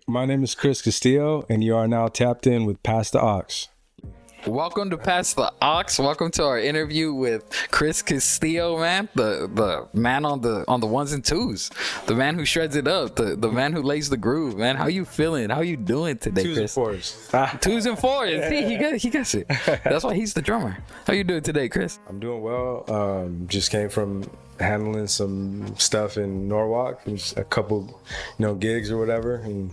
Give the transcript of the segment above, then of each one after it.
My name is Chris Castillo, and you are now tapped in with Pass the Ox. Welcome to Pass the Ox. Welcome to our interview with Chris Castillo, man. The man on the ones and twos. The man who shreds it up. The man who lays the groove, man. How you feeling? How you doing today, Twos Chris? and fours. Twos and fours. See, he gets it. That's why he's the drummer. How you doing today, Chris? I'm doing well. Just came from handling some stuff in Norwalk. There's a couple, gigs or whatever, and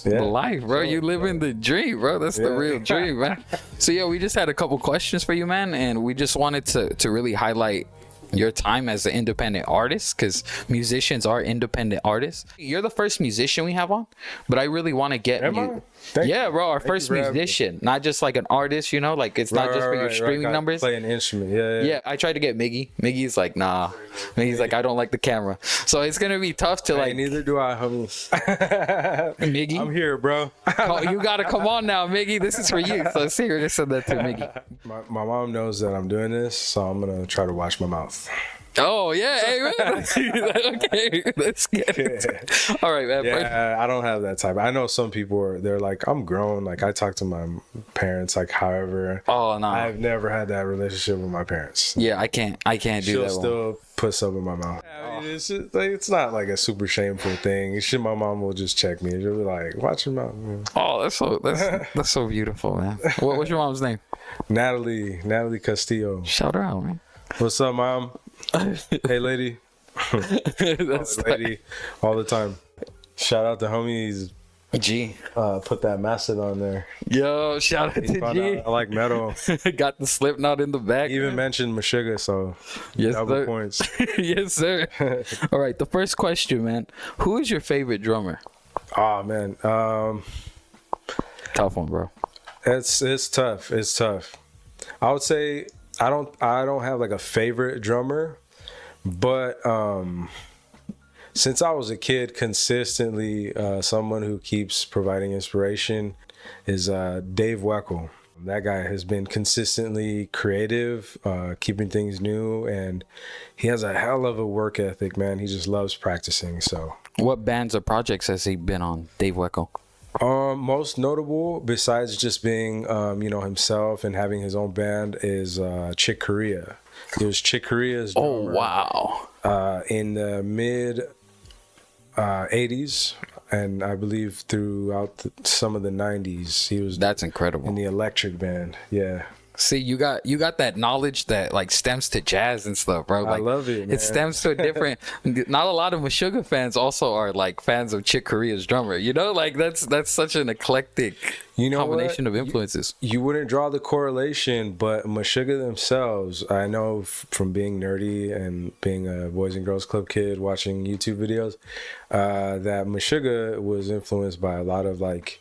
the life, bro. You living the dream, bro. That's the real dream, man. So we just had a couple questions for you, man, and we just wanted to really highlight your time as an independent artist, because musicians are independent artists. You're the first musician we have on, but I really want to get you. Yeah, bro, our first musician, not just like an artist, like it's not just for your streaming numbers. Play an instrument, yeah. I tried to get Miggy. Miggy's like, nah. Miggy's like, I don't like the camera. So it's gonna be tough to like. Neither do I, homie. Miggy, I'm here, bro. You gotta come on now, Miggy. This is for you. So seriously, said that to Miggy. My mom knows that I'm doing this, so I'm gonna try to watch my mouth. Oh yeah, hey man. Okay, let's get it. All right, man. Yeah, I don't have that type. I know some people they're like, I'm grown. Like I talk to my parents, like however. Oh no, I've never had that relationship with my parents. Yeah, I can't do She'll that. She'll still put something in my mouth. I mean, it's just, like, it's not like a super shameful thing. My mom will just check me. She'll be like, watch your mouth. Oh, that's so beautiful, man. What's your mom's name? Natalie Castillo. Shout her out, man. What's up, mom? Hey, lady. That's lady all the time. Shout out to homies. G. Put that Mastodon there. Yo, shout out to G. I like metal. Got the Slipknot in the back. He even mentioned Meshuggah, so yes, double sir. points. Yes, sir. All right, the first question, man. Who is your favorite drummer? Oh man, tough one, bro. It's tough. It's tough. I would say I don't have like a favorite drummer, but since I was a kid, consistently someone who keeps providing inspiration is Dave Weckl. That guy has been consistently creative, keeping things new, and he has a hell of a work ethic, man. He just loves practicing. So, what bands or projects has he been on, Dave Weckl? Most notable, besides just being, himself and having his own band, is Chick Corea. He was Chick Corea's drummer. Oh, wow. In the mid 80s, and I believe throughout some of the 90s, he was. That's incredible. In the electric band, yeah. See, you got that knowledge that like stems to jazz and stuff, bro. Like, I love it, man. It stems to a different. Not a lot of Meshuggah fans also are like fans of Chick Corea's drummer. Like that's such an eclectic combination of influences. You wouldn't draw the correlation, but Meshuggah themselves, I know from being nerdy and being a Boys and Girls Club kid, watching YouTube videos, that Meshuggah was influenced by a lot of like.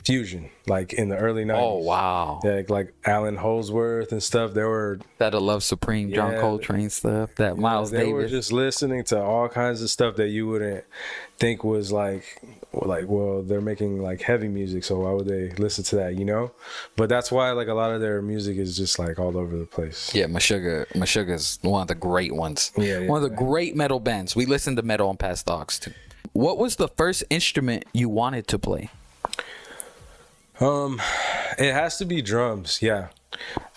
Fusion, like in the early 90s. Oh, wow. Yeah, like Alan Holdsworth and stuff. They were that Love Supreme, John Coltrane stuff, that Miles Davis. They were just listening to all kinds of stuff that you wouldn't think was like, well, they're making like heavy music, so why would they listen to that, But that's why like a lot of their music is just like all over the place. Yeah, Meshuggah is one of the great ones. Yeah, one of the great metal bands. We listened to metal on Past Dogs too. What was the first instrument you wanted to play? It has to be drums, yeah.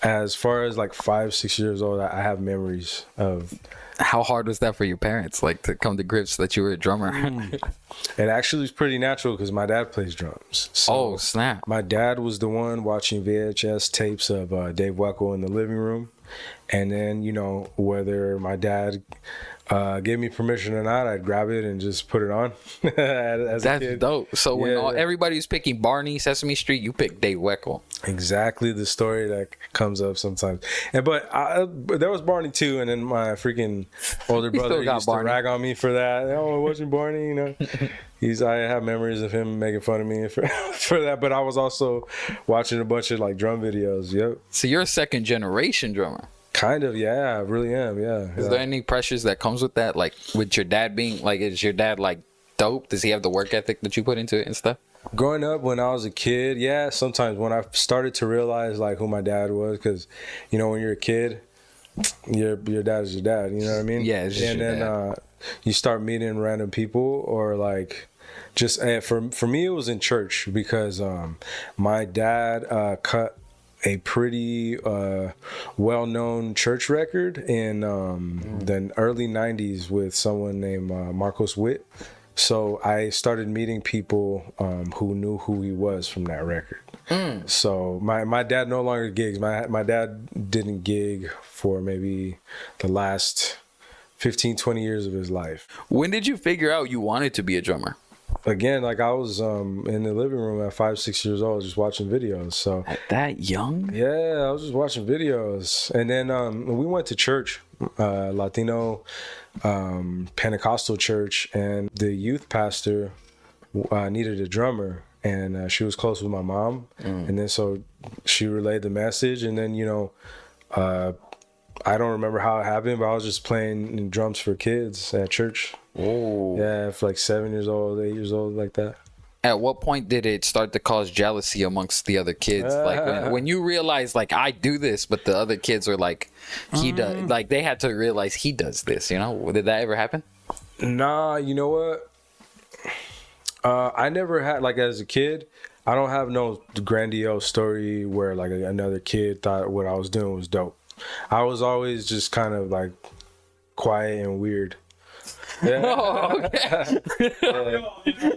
As far as like 5-6 years old, I have memories of. How hard was that for your parents, like to come to grips that you were a drummer? It actually was pretty natural because my dad plays drums. So oh, snap. My dad was the one watching VHS tapes of Dave Weckl in the living room. And then, whether my dad gave me permission or not, I'd grab it and just put it on. That's a kid. Dope. So when everybody was picking Barney, Sesame Street, you picked Dave Weckl. Exactly the story that comes up sometimes. But there was Barney too, and then my freaking older brother used to rag on me for that. Oh, watching Barney, I have memories of him making fun of me for that. But I was also watching a bunch of like drum videos. Yep. So you're a second generation drummer. Kind of, yeah. I really am, yeah. Is there any pressures that comes with that? Like with your dad being like, is your dad like dope? Does he have the work ethic that you put into it and stuff? Growing up when I was a kid, yeah, sometimes when I started to realize like who my dad was, because when you're a kid, your dad is your dad, you know what I mean? Yeah, it's just and then you start meeting random people, or like just for me it was in church because my dad cut a pretty well-known church record in the early 90s with someone named Marcos Witt. So I started meeting people who knew who he was from that record. So my dad no longer gigs. My dad didn't gig for maybe the last 15, 20 years of his life. When did you figure out you wanted to be a drummer? Again, like I was in the living room at 5, 6 years old, just watching videos. So At that young? yeah, I was just watching videos, and then we went to church, Latino Pentecostal church, and the youth pastor needed a drummer, and she was close with my mom, and then so she relayed the message, and then I don't remember how it happened, but I was just playing drums for kids at church. Oh. Yeah, for like 7 years old, 8 years old, like that. At what point did it start to cause jealousy amongst the other kids? Like when you realize, like, I do this, but the other kids are like, he does. Like they had to realize he does this. You know, did that ever happen? Nah, you know what? I never had, like, as a kid, I don't have no grandiose story where like another kid thought what I was doing was dope. I was always just kind of like quiet and weird. Yeah. Oh, okay.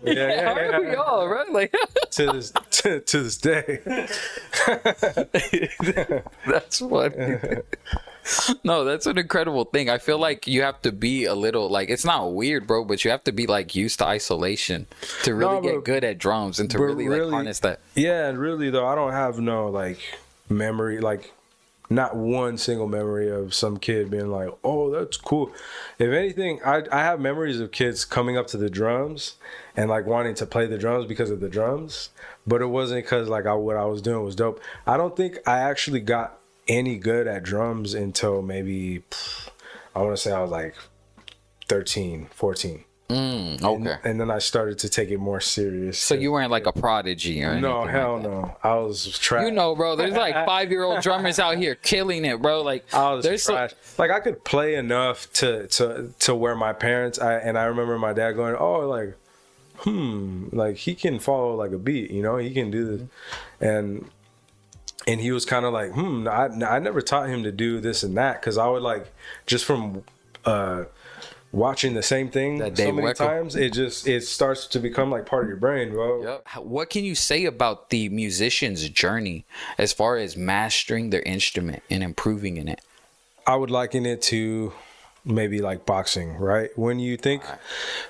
Yeah. We all, right? Like to this day. That's funny. No, that's an incredible thing. I feel like you have to be a little like, it's not weird, bro, but you have to be like used to isolation to really get good at drums and to really like harness that. Yeah, and really though, I don't have no like memory, like not one single memory of some kid being like, oh, that's cool. If anything, I have memories of kids coming up to the drums and like wanting to play the drums because of the drums, but it wasn't because like what I was doing was dope. I don't think I actually got any good at drums until maybe, I want to say I was like 13, 14. Okay. And then I started to take it more serious. So you weren't like a prodigy or anything? No, hell like that. no. I was trash. You know, bro, there's like 5-year-old drummers out here killing it, bro. Like I was there's trash. Like I could play enough to where my parents, I remember my dad going, oh, like, like he can follow like a beat, you know, he can do this. And he was kind of like, I never taught him to do this and that, because I would like, just from watching the same thing so many times, it starts to become like part of your brain, bro. Yep. What can you say about the musician's journey as far as mastering their instrument and improving in it? I would liken it to maybe like boxing, right? When you think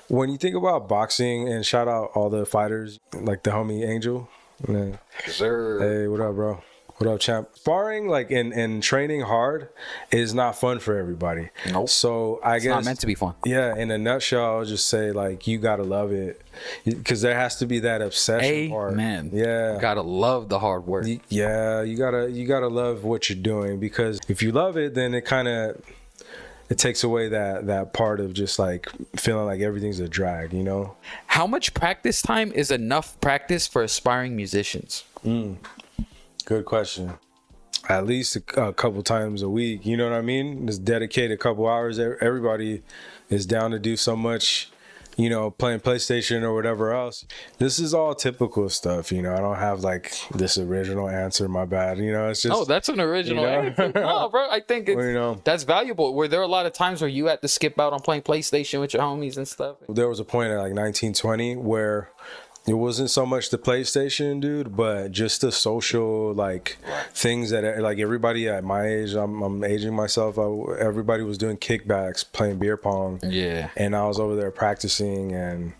about boxing, and shout out all the fighters, like the homie Angel. Man. Sir. Hey, what up, bro? What up, champ? Sparring, like, and training hard is not fun for everybody. Nope. So I guess it's not meant to be fun. Yeah, in a nutshell, I'll just say, like, you gotta love it, because there has to be that obsession part. Amen. Yeah. You gotta love the hard work. Yeah, you gotta love what you're doing, because if you love it, then it takes away that part of just like feeling like everything's a drag, you know? How much practice time is enough practice for aspiring musicians? Good question. At least a couple times a week, you know what I mean? Just dedicate a couple hours. Everybody is down to do so much, you know, playing PlayStation or whatever else. This is all typical stuff, you know. I don't have like this original answer, my bad. You know, it's just... Oh, that's an original answer. No, bro, I think that's valuable. Were there a lot of times where you had to skip out on playing PlayStation with your homies and stuff? There was a point at like 1920 where it wasn't so much the PlayStation, dude, but just the social like things that like everybody at my age, I'm aging myself. Everybody was doing kickbacks, playing beer pong. Yeah. And I was over there practicing, and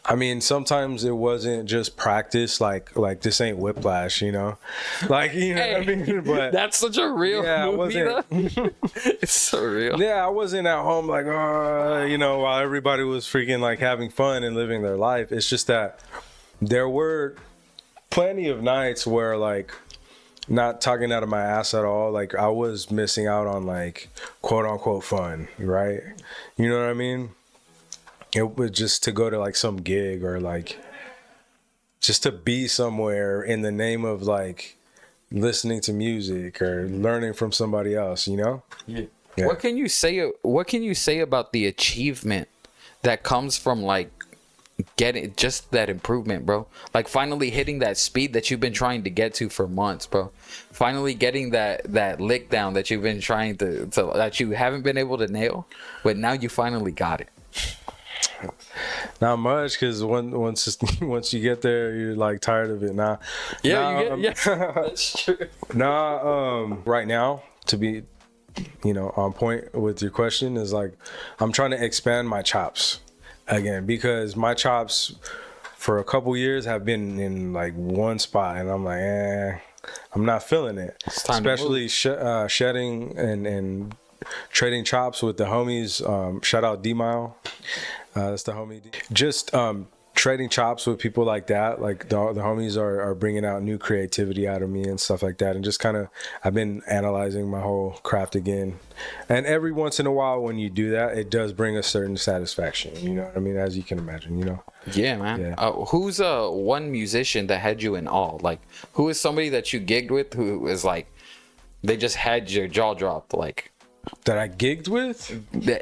I mean, sometimes it wasn't just practice, like this ain't Whiplash, you know, like, you know what I mean. But that's such a real movie, though. It's so real. Yeah, I wasn't at home like, you know, while everybody was freaking like having fun and living their life. It's just that there were plenty of nights where, like, not talking out of my ass at all, like I was missing out on like quote unquote fun, right? You know what I mean? It was just to go to like some gig, or like just to be somewhere in the name of like listening to music or learning from somebody else, you know? Yeah. What can you say about the achievement that comes from like getting just that improvement, bro? Like finally hitting that speed that you've been trying to get to for months, bro. Finally getting that lick down that you've been trying to that you haven't been able to nail, but now you finally got it. Not much, because once you get there, you're like tired of it. That's true. Right now, to be, on point with your question, is like I'm trying to expand my chops again, because my chops for a couple years have been in like one spot, and I'm like, I'm not feeling it. Especially shedding and trading chops with the homies. Shoutout D-Mile. That's the homie. Just trading chops with people like that, like the homies are bringing out new creativity out of me and stuff like that, and just kind of I've been analyzing my whole craft again. And every once in a while when you do that, it does bring a certain satisfaction, you know what I mean, as you can imagine, Yeah, man. Yeah. Who's one musician that had you in awe? Like, who is somebody that you gigged with who was like, they just had your jaw dropped, like, that I gigged with?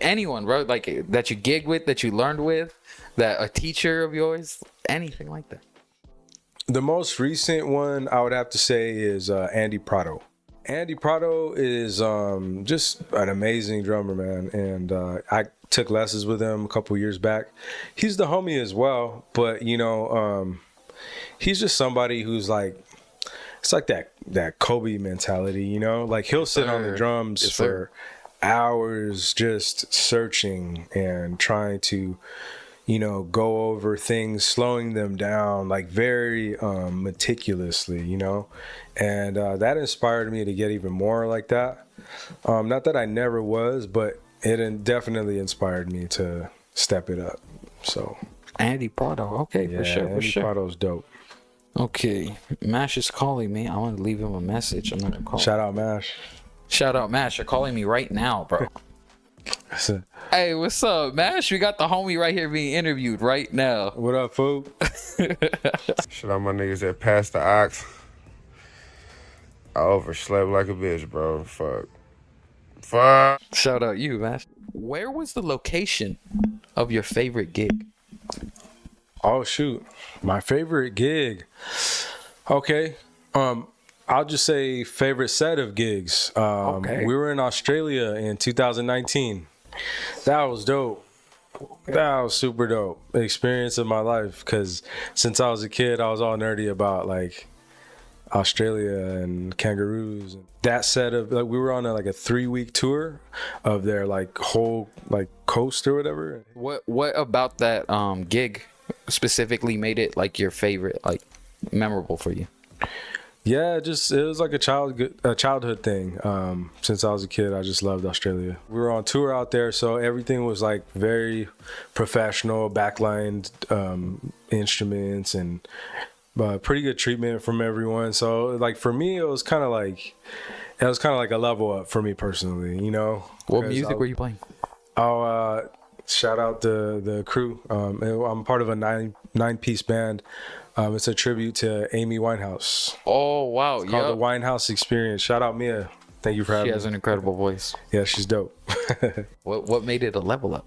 Anyone, bro, like that you gigged with, that you learned with, that a teacher of yours, anything like that. The most recent one I would have to say is Andy Prado. Andy Prado is just an amazing drummer, man, and I took lessons with him a couple years back. He's the homie as well, but he's just somebody who's like, it's like that Kobe mentality, like he'll sit on the drums for hours just searching and trying to go over things, slowing them down, like very meticulously, and that inspired me to get even more like that. Not that I never was, but it definitely inspired me to step it up. So Andy Prado, okay, yeah, for sure. Andy Prado's dope. Okay, Mash is calling me. I want to leave him a message. I'm not gonna call. Shout out Mash. Shout out Mash. You're calling me right now, bro. Hey, what's up, Mash? We got the homie right here being interviewed right now. What up, fool? Shout out my niggas that passed the ox. I overslept like a bitch, bro. Fuck. Shout out you, Mash. Where was the location of your favorite gig? Oh shoot, my favorite gig. Okay, I'll just say favorite set of gigs. Okay. We were in Australia in 2019. That was dope. Okay. That was super dope. Experience of my life, because since I was a kid, I was all nerdy about like Australia and kangaroos. That set of like, we were on a 3-week tour of their like whole like coast or whatever. What about that gig specifically made it like your favorite, like memorable for you? Yeah, it was like a childhood thing. Since I was a kid, I just loved Australia. We were on tour out there, so everything was like very professional, backlined instruments, and pretty good treatment from everyone. So like for me, it was kind of like a level up for me personally, What music were you playing? Shout out the crew. I'm part of a nine-piece band. It's a tribute to Amy Winehouse. Oh, wow. It's called the Winehouse Experience. Shout out Mia. Thank you for having me. She has an incredible voice. Yeah, she's dope. What made it a level up?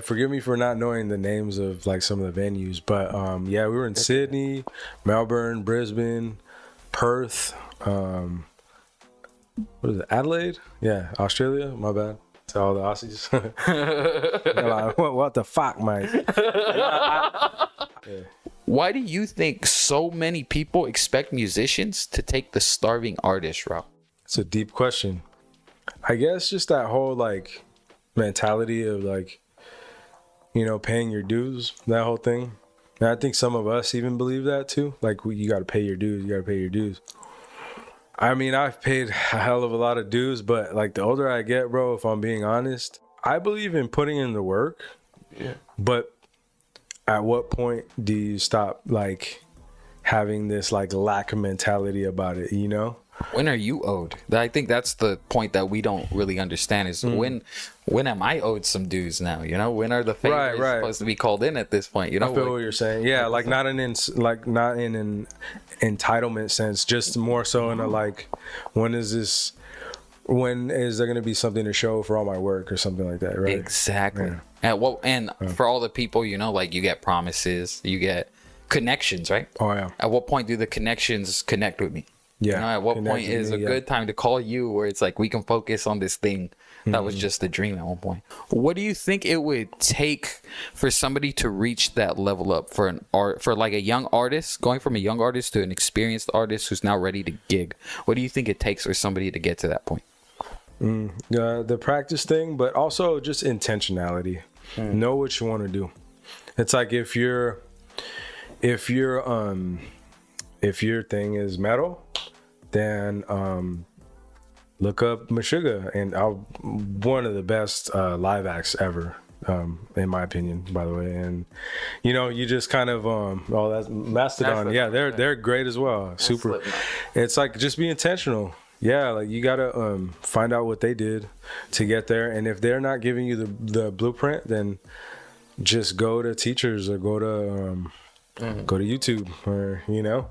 Forgive me for not knowing the names of like some of the venues, but we were in Sydney, Melbourne, Brisbane, Perth, what is it, Adelaide? Yeah, Australia, my bad. To all the Aussies. Like, what the fuck, mate? Yeah. Why do you think so many people expect musicians to take the starving artist route? It's a deep question. I guess just that whole like mentality of like, paying your dues, that whole thing. And I think some of us even believe that too. Like, you got to pay your dues. You got to pay your dues. I mean, I've paid a hell of a lot of dues, but like the older I get, bro, if I'm being honest, I believe in putting in the work. Yeah. But at what point do you stop like having this like lack of mentality about it, When are you owed? I think that's the point that we don't really understand is when am I owed some dues now? When are the favors supposed to be called in at this point? I feel what you're saying. Yeah, like not in an entitlement sense, just more so in a like, when is this when is there going to be something to show for all my work or something like that, right? Exactly. And for all the people, you know, like you get promises, you get connections, right? Oh yeah. At what point do the connections connect with me? Yeah. You know, at what point is a good time to call you where it's like we can focus on this thing that was just a dream at one point? What do you think it would take for somebody to reach that level up for like a young artist, going from a young artist to an experienced artist who's now ready to gig? What do you think it takes for somebody to get to that point? The practice thing, but also just intentionality. Know what you want to do. It's like if your thing is metal, then look up Meshuggah, and one of the best live acts ever, in my opinion, by the way. And you know, you just kind of that's Mastodon. Yeah, they're great as well. Super. It's like just be intentional. Yeah, like you gotta find out what they did to get there, and if they're not giving you the blueprint, then just go to teachers or go to YouTube, or you know,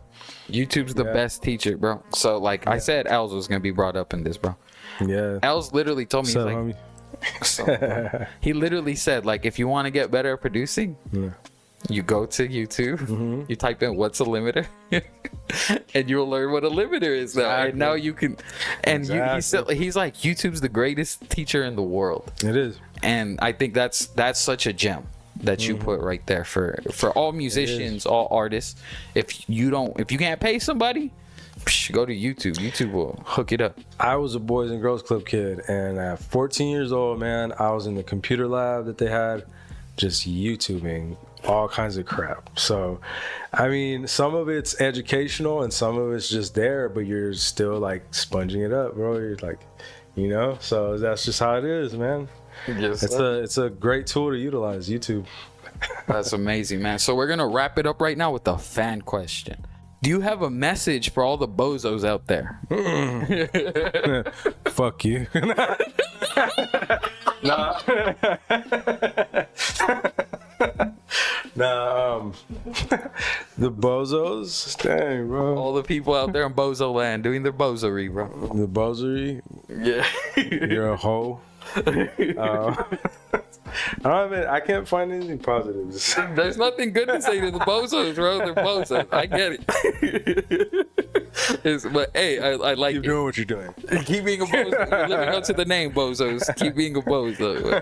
YouTube's the best teacher, bro. So like I said, Els was gonna be brought up in this, bro. Yeah, Els literally told me, he's like, he literally said, like, if you want to get better at producing, you go to YouTube, you type in what's a limiter, and you'll learn what a limiter is now. And now you can, and he's like, YouTube's the greatest teacher in the world. It is. And I think that's such a gem that you put right there for all musicians, all artists. If you can't pay somebody, go to YouTube. YouTube will hook it up. I was a Boys and Girls Club kid, and at 14 years old, man, I was in the computer lab that they had, just YouTubing all kinds of crap. So, I mean, some of it's educational and some of it's just there, but you're still like sponging it up, bro. You're like, you know, so that's just how it is, man. Yes, it's a great tool to utilize, YouTube. That's amazing, man. So we're gonna wrap it up right now with a fan question. Do you have a message for all the bozos out there? Fuck you. Nah. The bozos, dang, bro. All the people out there in bozo land doing their bozery, bro. The bozery. Yeah. You're a hoe. I can't find anything positives. There's nothing good to say to the bozos, bro. They're bozos. I get it. But hey, I like Keep doing what you're doing. Keep being a bozo. You're living up to the name, bozos. Keep being a bozo.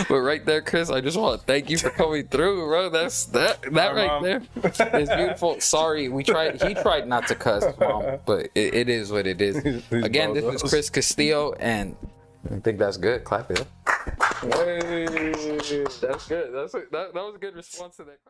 But right there, Chris, I just want to thank you for coming through, bro. That's that right there. It's beautiful. Sorry, he tried not to cuss, Mom, but it is what it is. Again, this is Chris Castillo, and I think that's good. Clap it up. Hey, that's good. That was a good response to that question.